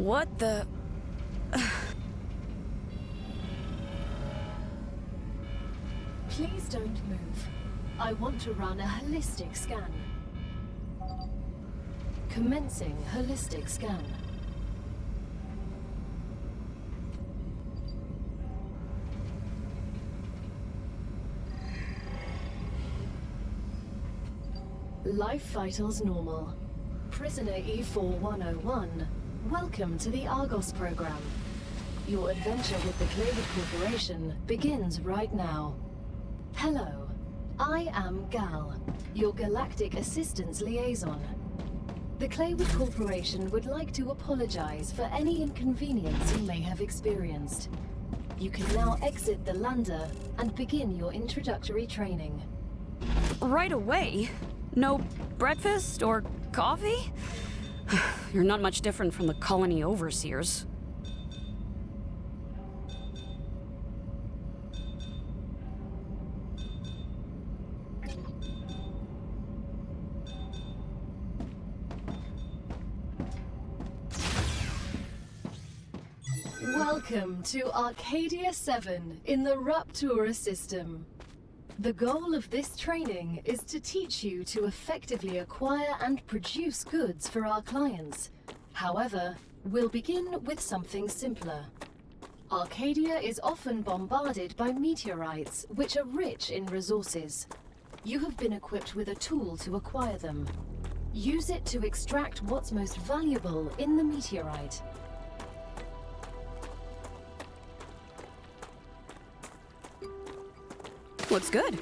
What the... Please don't move. I want to run a holistic scan. Commencing holistic scan. Life vitals normal. Prisoner E4101, welcome to the Argos program. Your adventure with the Claywood Corporation begins right now. Hello, I am Gal, your Galactic Assistance Liaison. The Claywood Corporation would like to apologize for any inconvenience you may have experienced. You can now exit the lander and begin your introductory training. Right away? No breakfast or coffee? You're not much different from the colony overseers. Welcome to Arcadia 7 in the Rupture system. The goal of this training is to teach you to effectively acquire and produce goods for our clients. However, we'll begin with something simpler. Arcadia is often bombarded by meteorites, which are rich in resources. You have been equipped with a tool to acquire them. Use it to extract what's most valuable in the meteorite. Looks good.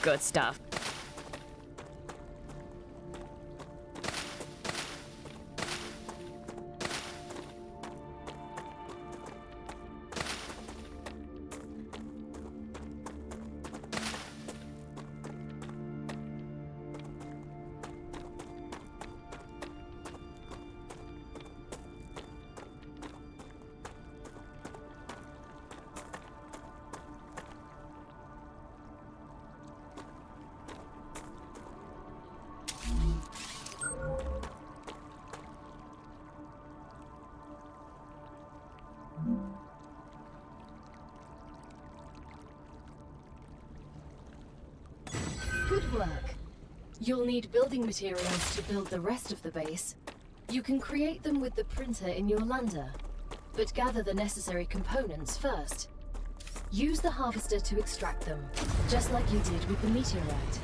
Good stuff. Good work. You'll need building materials to build the rest of the base. You can create them with the printer in your lander, but gather the necessary components first. Use the harvester to extract them, just like you did with the meteorite.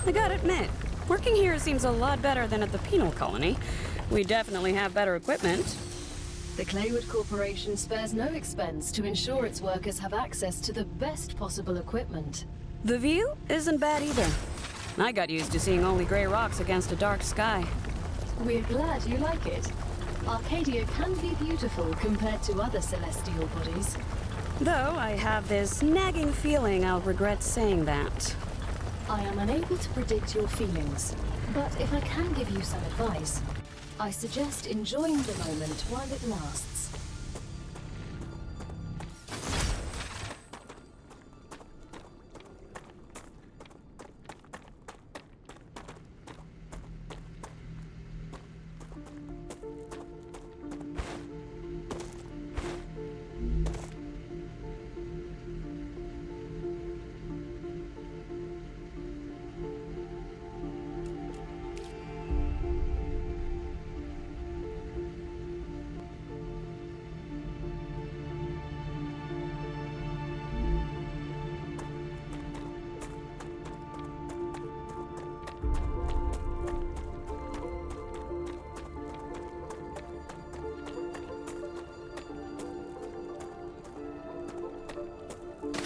I gotta admit, working here seems a lot better than at the penal colony. We definitely have better equipment. The Claywood Corporation spares no expense to ensure its workers have access to the best possible equipment. The view isn't bad either. I got used to seeing only gray rocks against a dark sky. We're glad you like it. Arcadia can be beautiful compared to other celestial bodies. Though I have this nagging feeling I'll regret saying that. I am unable to predict your feelings, but if I can give you some advice, I suggest enjoying the moment while it lasts.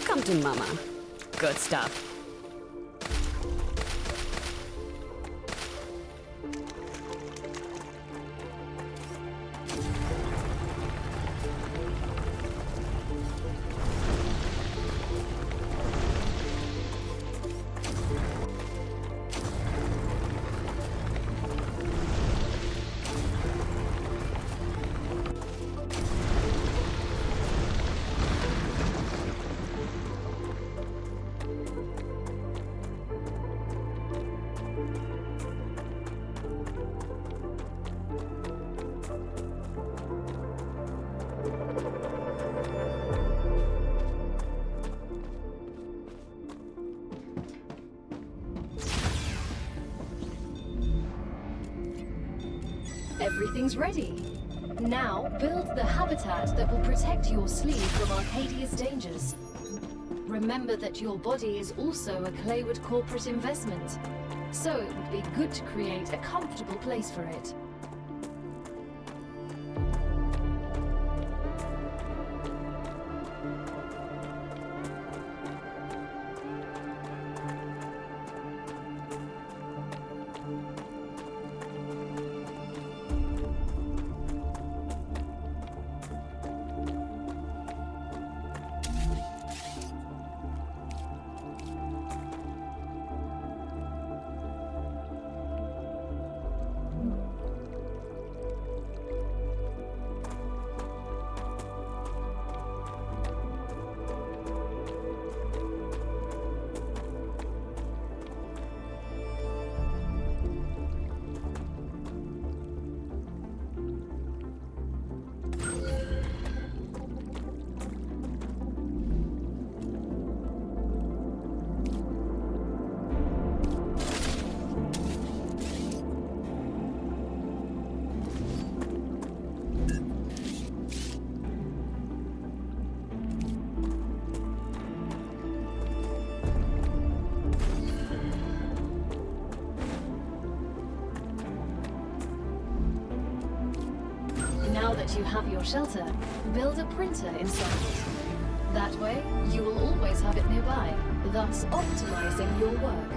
Come to Mama. Good stuff. Everything's ready. Now, build the habitat that will protect your sleeve from Arcadia's dangers. Remember that your body is also a Claywood corporate investment, so it would be good to create a comfortable place for it. Now that you have your shelter, build a printer inside it. That way, you will always have it nearby, thus optimizing your work.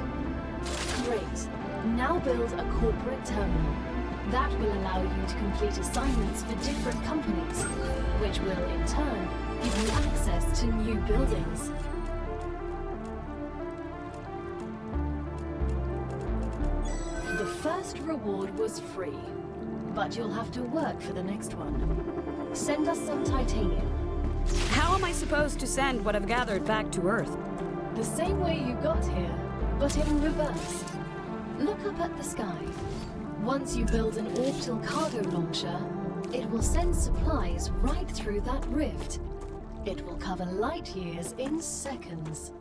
Great. Now build a corporate terminal. That will allow you to complete assignments for different companies, which will, in turn, give you access to new buildings. The first reward was free, but you'll have to work for the next one. Send us some titanium. How am I supposed to send what I've gathered back to Earth? The same way you got here, but in reverse. Look up at the sky. Once you build an orbital cargo launcher, it will send supplies right through that rift. It will cover light years in seconds.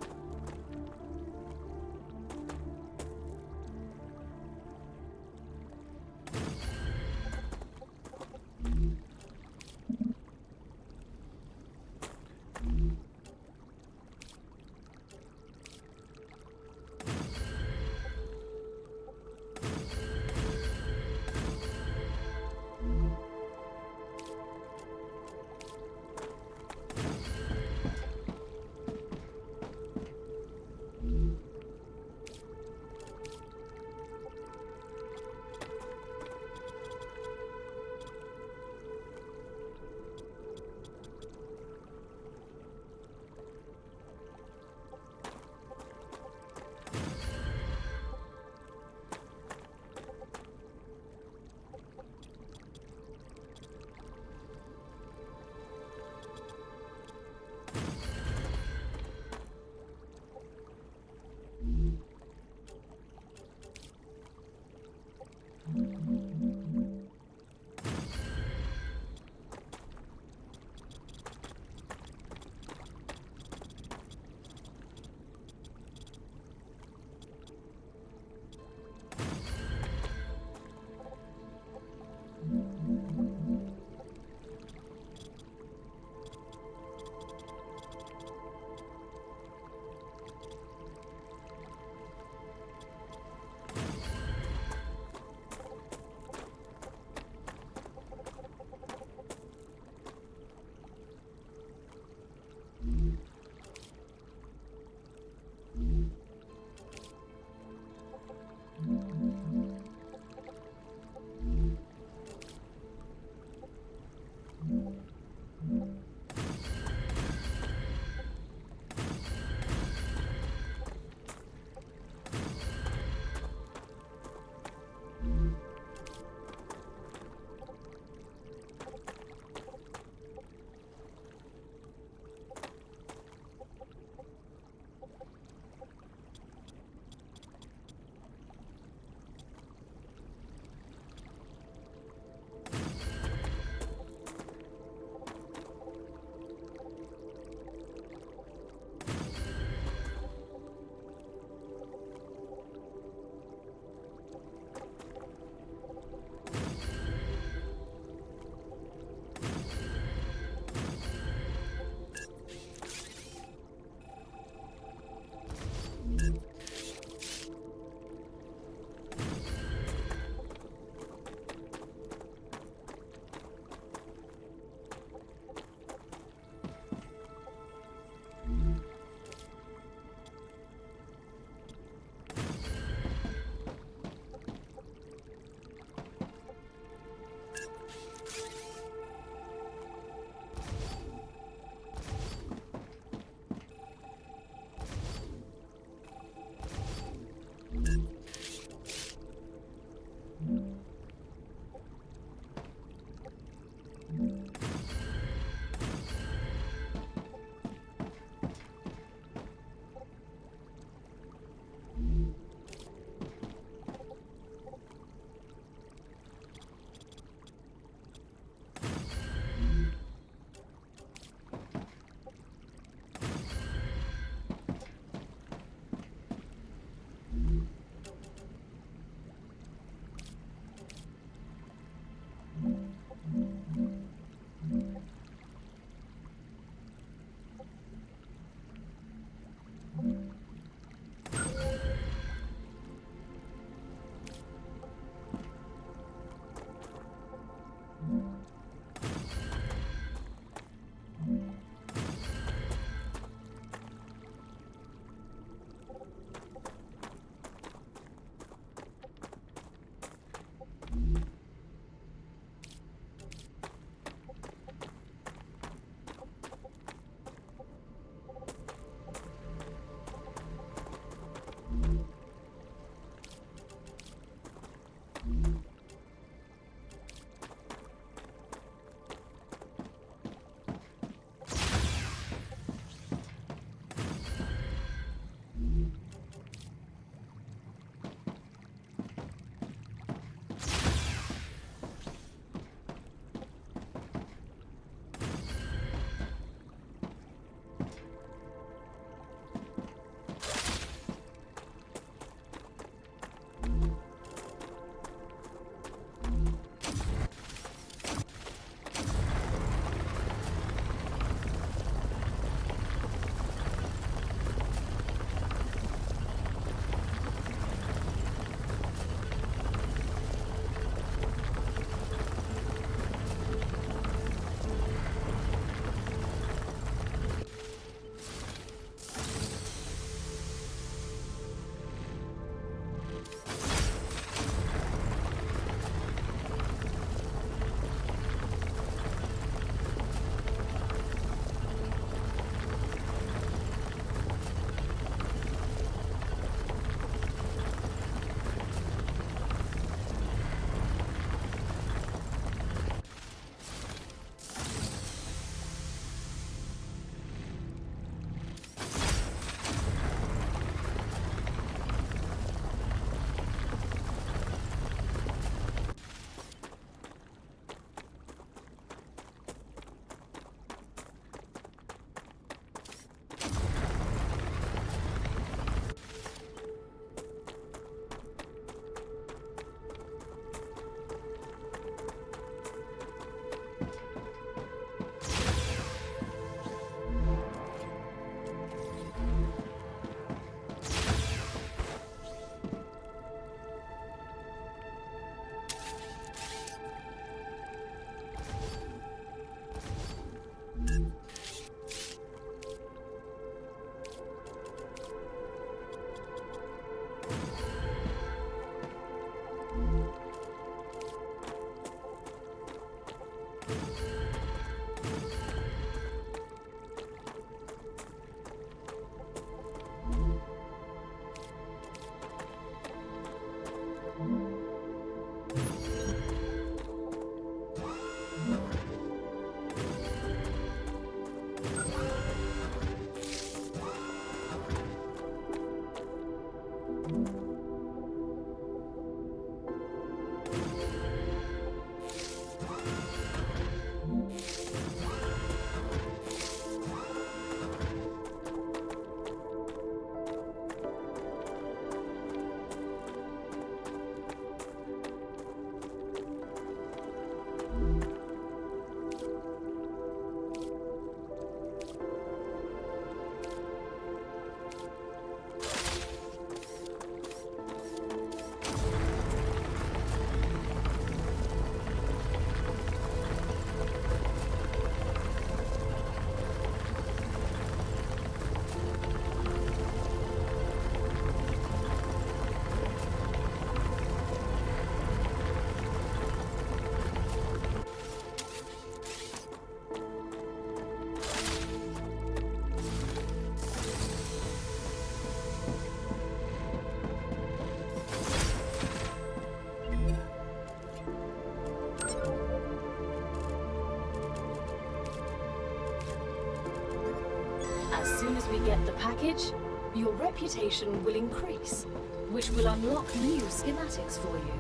as we get the package, your reputation will increase, which will unlock new schematics for you.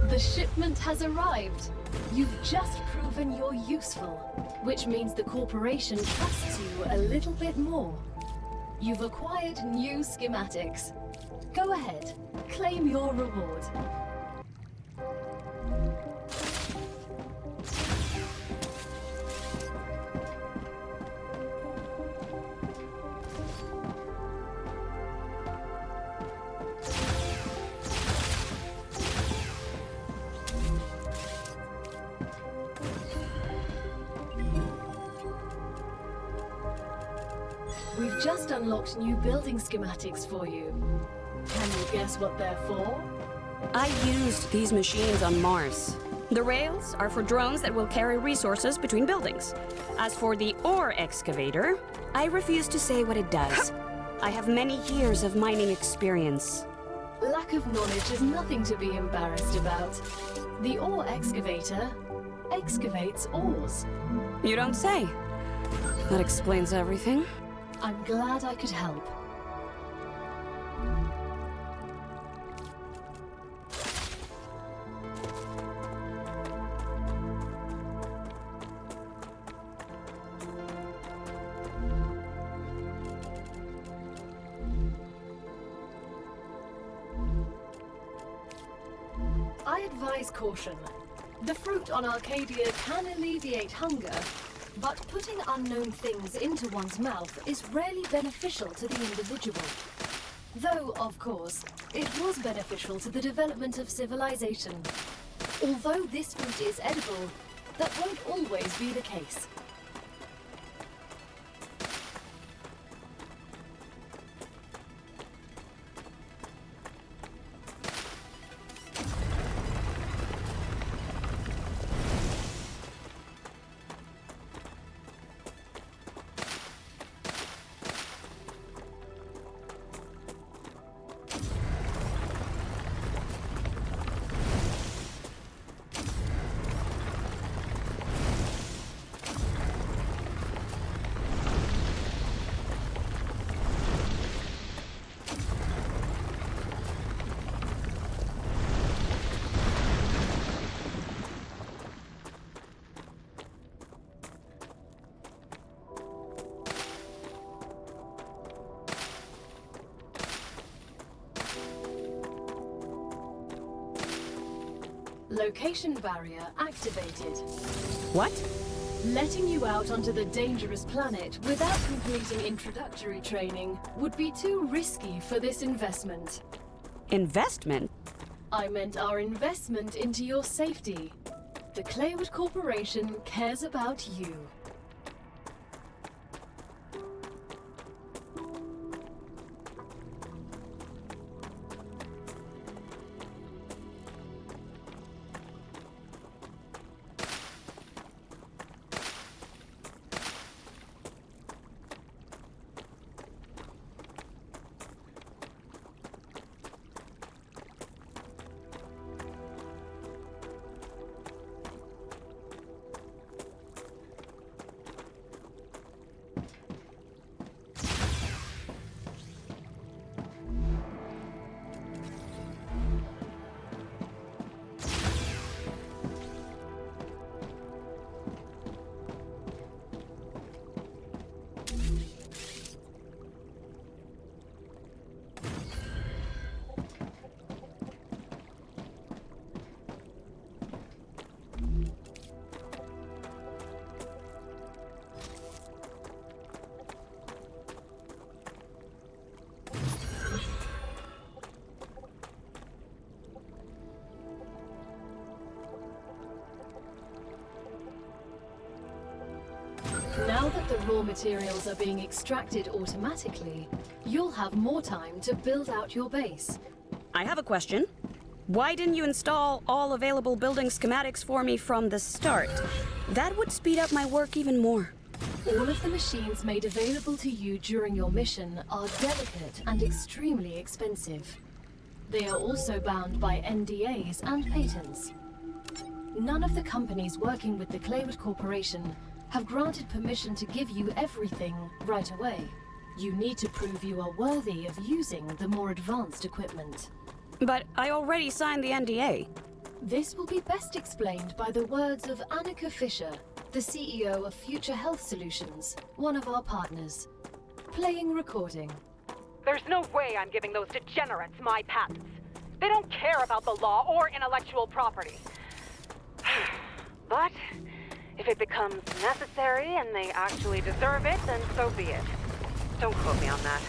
The shipment has arrived. You've just proven you're useful, which means the corporation trusts you a little bit more. You've acquired new schematics. Go ahead, claim your reward. We've just unlocked new building schematics for you. Can you guess what they're for? I used these machines on Mars. The rails are for drones that will carry resources between buildings. As for the ore excavator, I refuse to say what it does. I have many years of mining experience. Lack of knowledge is nothing to be embarrassed about. The ore excavator excavates ores. You don't say. That explains everything. I'm glad I could help. I advise caution. The fruit on Arcadia can alleviate hunger, but putting unknown things into one's mouth is rarely beneficial to the individual. Though, of course, it was beneficial to the development of civilization. Although this fruit is edible, that won't always be the case. Location barrier activated. What? Letting you out onto the dangerous planet without completing introductory training would be too risky for this investment. Investment? I meant our investment into your safety. The Claywood Corporation cares about you. Now that the raw materials are being extracted automatically, you'll have more time to build out your base. I have a question. Why didn't you install all available building schematics for me from the start? That would speed up my work even more. All of the machines made available to you during your mission are delicate and extremely expensive. They are also bound by NDAs and patents. None of the companies working with the Claywood Corporation have granted permission to give you everything right away. You need to prove you are worthy of using the more advanced equipment. But I already signed the NDA. This will be best explained by the words of Annika Fisher, the CEO of Future Health Solutions, one of our partners. Playing recording. There's no way I'm giving those degenerates my patents. They don't care about the law or intellectual property. But if it becomes necessary and they actually deserve it, then so be it. Don't quote me on that.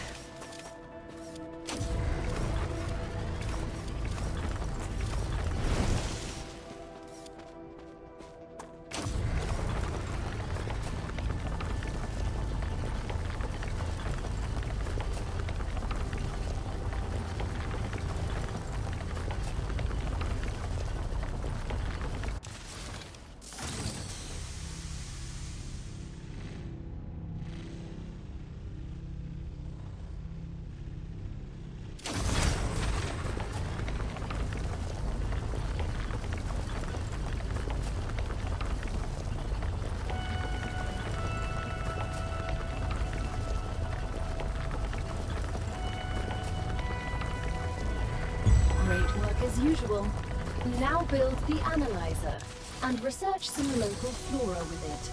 As usual. Now build the analyzer and research some local flora with it.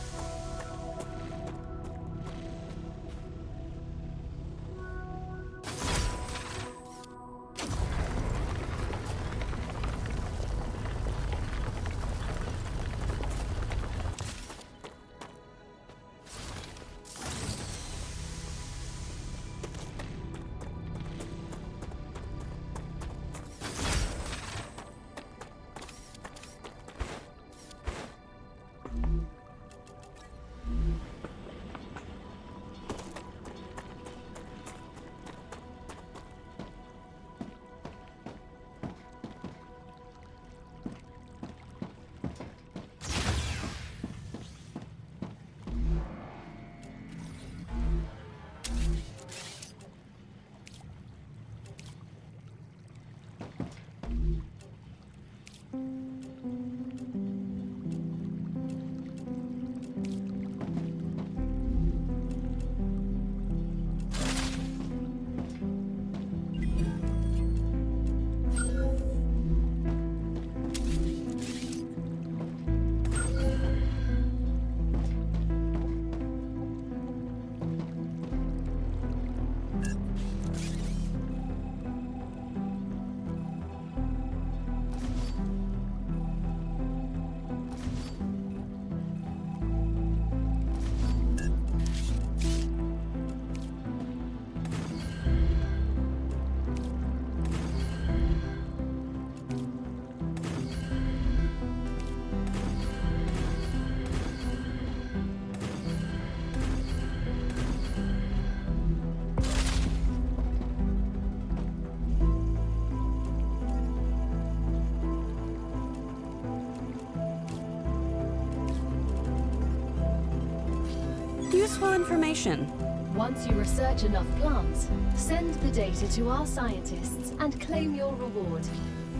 Useful information. Once you research enough plants, send the data to our scientists and claim your reward.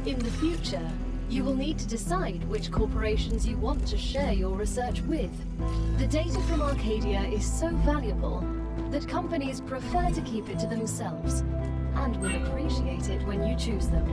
In the future, you will need to decide which corporations you want to share your research with. The data from Arcadia is so valuable that companies prefer to keep it to themselves and will appreciate it when you choose them.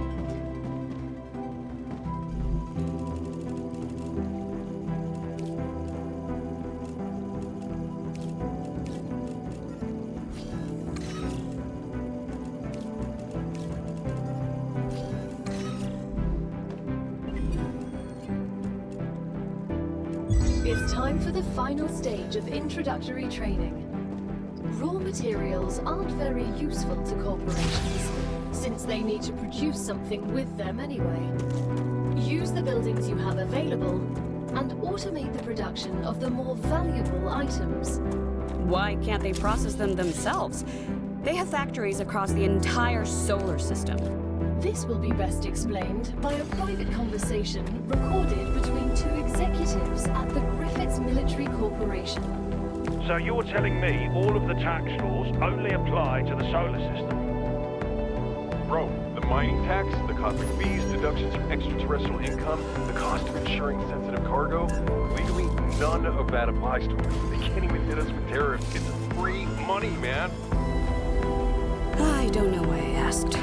It's time for the final stage of introductory training. Raw materials aren't very useful to corporations, since they need to produce something with them anyway. Use the buildings you have available, and automate the production of the more valuable items. Why can't they process them themselves? They have factories across the entire solar system. This will be best explained by a private conversation recorded between two executives at the Griffiths Military Corporation. So you're telling me all of the tax laws only apply to the solar system? Bro, the mining tax, the cosmic fees, deductions from extraterrestrial income, the cost of insuring sensitive cargo, legally none of that applies to us. They can't even hit us with tariffs. It's free money, man. I don't know why I asked.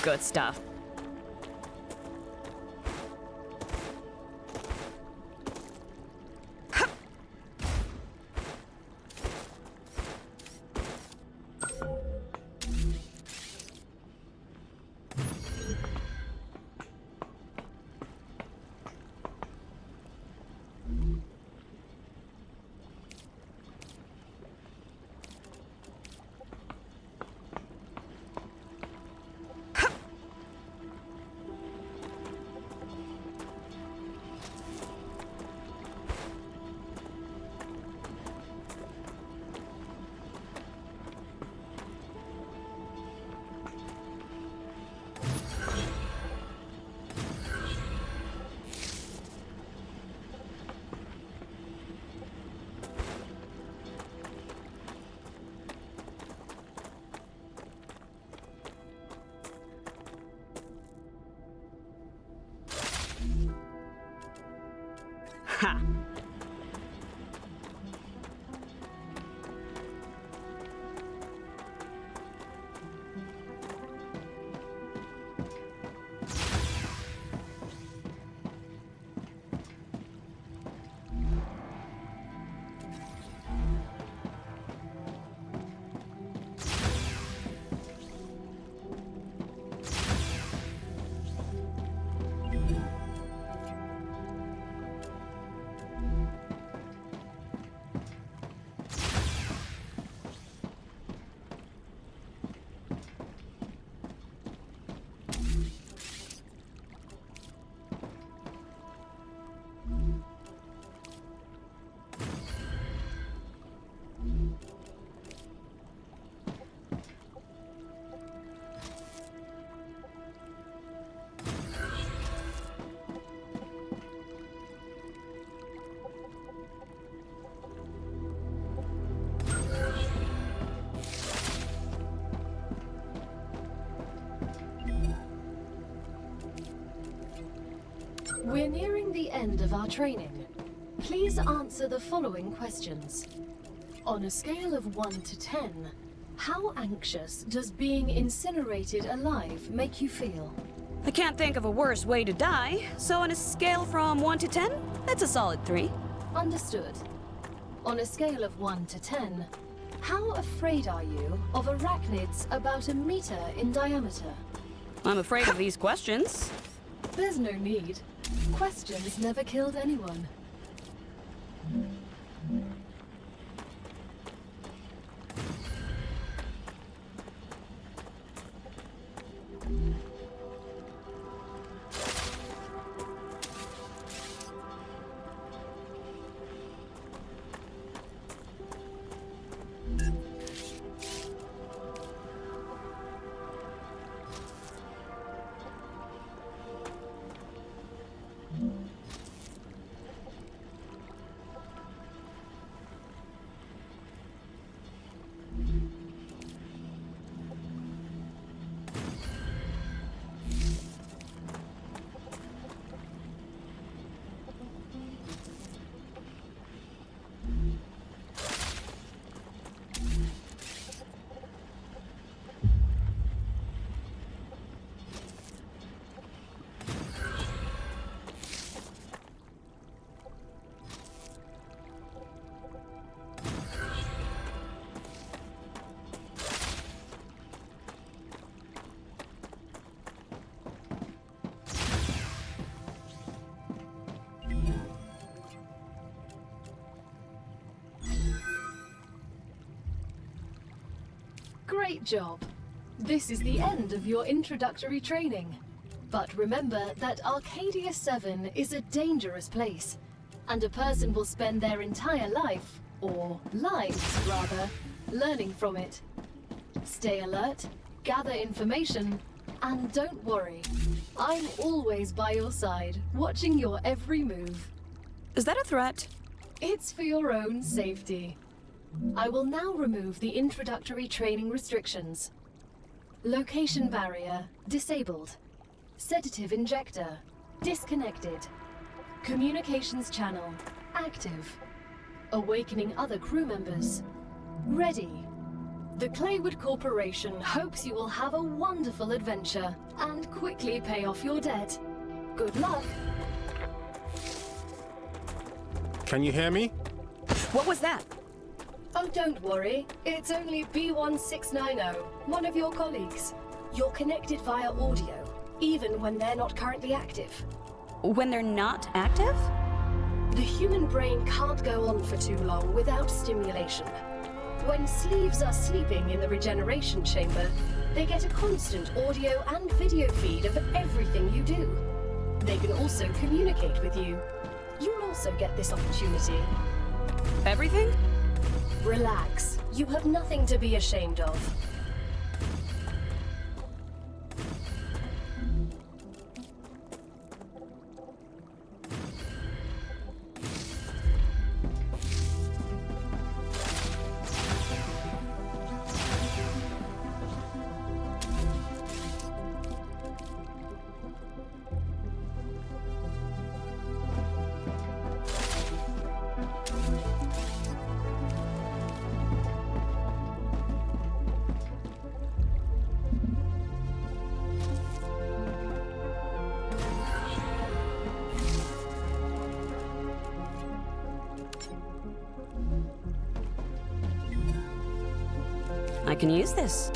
Good stuff. Ha! our training. Please answer the following questions. On a scale of 1 to 10, how anxious does being incinerated alive make you feel? I can't think of a worse way to die, so on a scale from 1 to 10, that's a solid 3. Understood. On a scale of 1 to 10, how afraid are you of arachnids about 1 meter in diameter? I'm afraid of these questions. There's no need. Questions never killed anyone. Great job! This is the end of your introductory training. But remember that Arcadia 7 is a dangerous place, and a person will spend their entire life, or lives rather, learning from it. Stay alert, gather information, and don't worry. I'm always by your side, watching your every move. Is that a threat? It's for your own safety. I will now remove the introductory training restrictions. Location barrier disabled. Sedative injector disconnected. Communications channel active. Awakening other crew members ready. The Claywood Corporation hopes you will have a wonderful adventure and quickly pay off your debt. Good luck. Can you hear me? What was that? Oh, don't worry. It's only B1690, one of your colleagues. You're connected via audio, even when they're not currently active. When they're not active? The human brain can't go on for too long without stimulation. When sleeves are sleeping in the regeneration chamber, they get a constant audio and video feed of everything you do. They can also communicate with you. You'll also get this opportunity. Everything? Relax. You have nothing to be ashamed of. I can use this.